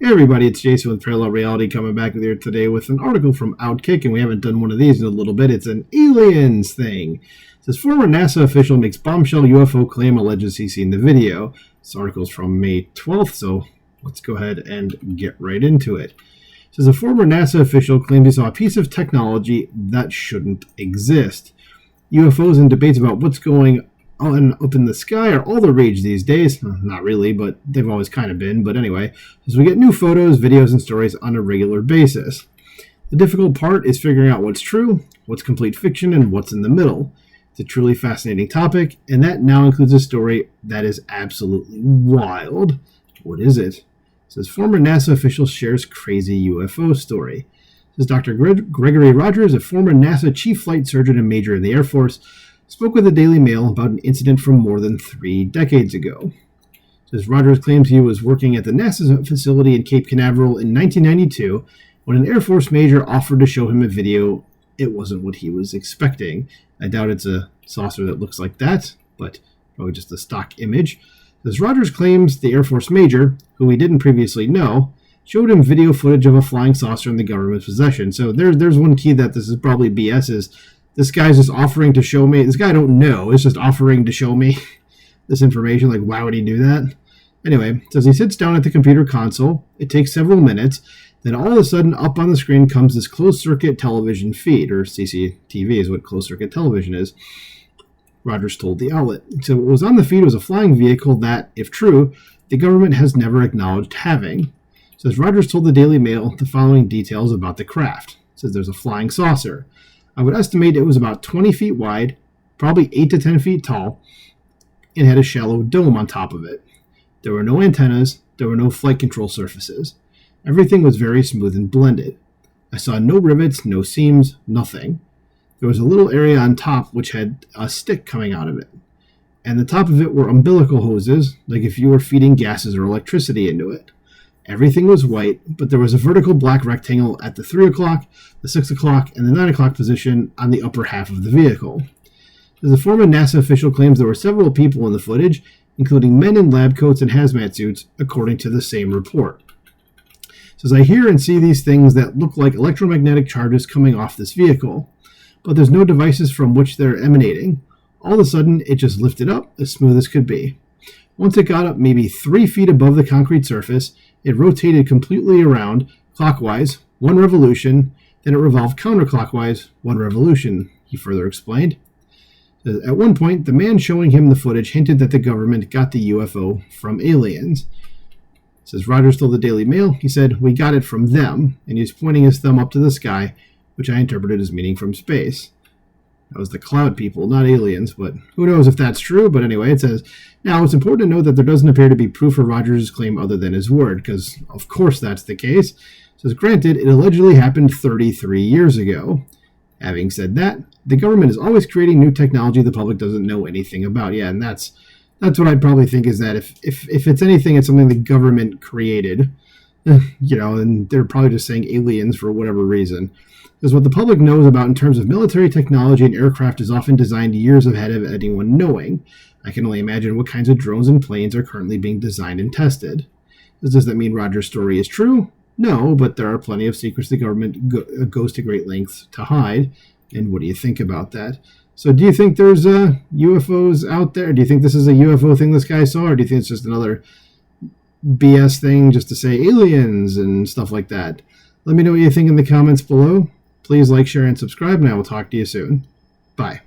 Hey everybody, it's Jason with Parallel Reality coming back with you today with an article from Outkick, and we haven't done one of these in a little bit. It's an aliens thing. It says, former NASA official makes bombshell UFO claim alleges he's seen the video. This article's from May 12th, so let's go ahead and get right into it. It says, a former NASA official claimed he saw a piece of technology that shouldn't exist. UFOs and debates about what's going on up in the sky are all the rage these days. Not really, but they've always kind of been. But anyway, as we get new photos, videos, and stories on a regular basis. The difficult part is figuring out what's true, what's complete fiction, and what's in the middle. It's a truly fascinating topic, and that now includes a story that is absolutely wild. What is it? It says, former NASA official shares crazy UFO story. It says, Dr. Gregory Rogers, a former NASA chief flight surgeon and major in the Air Force, spoke with the Daily Mail about an incident from more than 3 decades ago. It says, Rogers claims he was working at the NASA facility in Cape Canaveral in 1992 when an Air Force major offered to show him a video. It wasn't what he was expecting. I doubt it's a saucer that looks like that, but probably just a stock image. It says, Rogers claims the Air Force major, who he didn't previously know, showed him video footage of a flying saucer in the government's possession. So there's one key that this is probably BS is this guy's just offering to show me. This guy I don't know is just offering to show me this information. Like, why would he do that? Anyway, it says he sits down at the computer console. It takes several minutes. Then all of a sudden, up on the screen comes this closed-circuit television feed, or CCTV is what closed-circuit television is. Rogers told the outlet. So what was on the feed was a flying vehicle that, if true, the government has never acknowledged having. It says Rogers told the Daily Mail the following details about the craft. It says there's a flying saucer. I would estimate it was about 20 feet wide, probably 8 to 10 feet tall, and had a shallow dome on top of it. There were no antennas, there were no flight control surfaces. Everything was very smooth and blended. I saw no rivets, no seams, nothing. There was a little area on top which had a stick coming out of it. And the top of it were umbilical hoses, like if you were feeding gases or electricity into it. Everything was white, but there was a vertical black rectangle at the 3 o'clock, the 6 o'clock, and the 9 o'clock position on the upper half of the vehicle. As a former NASA official claims there were several people in the footage, including men in lab coats and hazmat suits, according to the same report. It says, I hear and see these things that look like electromagnetic charges coming off this vehicle, but there's no devices from which they're emanating. All of a sudden, it just lifted up as smooth as could be. Once it got up maybe 3 feet above the concrete surface, it rotated completely around, clockwise, 1 revolution, then it revolved counterclockwise, 1 revolution, he further explained. At one point, the man showing him the footage hinted that the government got the UFO from aliens. It says Rogers told the Daily Mail, he said, we got it from them, and he's pointing his thumb up to the sky, which I interpreted as meaning from space. That was the cloud people, not aliens, but who knows if that's true. But anyway, it says, now it's important to note that there doesn't appear to be proof of Rogers' claim other than his word, because of course that's the case. It says, granted, it allegedly happened 33 years ago. Having said that, the government is always creating new technology the public doesn't know anything about. Yeah, and that's what I'd probably think is that if it's anything, it's something the government created, and they're probably just saying aliens for whatever reason. Because what the public knows about in terms of military technology and aircraft is often designed years ahead of anyone knowing. I can only imagine what kinds of drones and planes are currently being designed and tested. Does that mean Rogers' story is true? No, but there are plenty of secrets the government goes to great lengths to hide. And what do you think about that? So do you think there's UFOs out there? Do you think this is a UFO thing this guy saw? Or do you think it's just another BS thing just to say aliens and stuff like that? Let me know what you think in the comments below. Please like, share, and subscribe, and I will talk to you soon. Bye.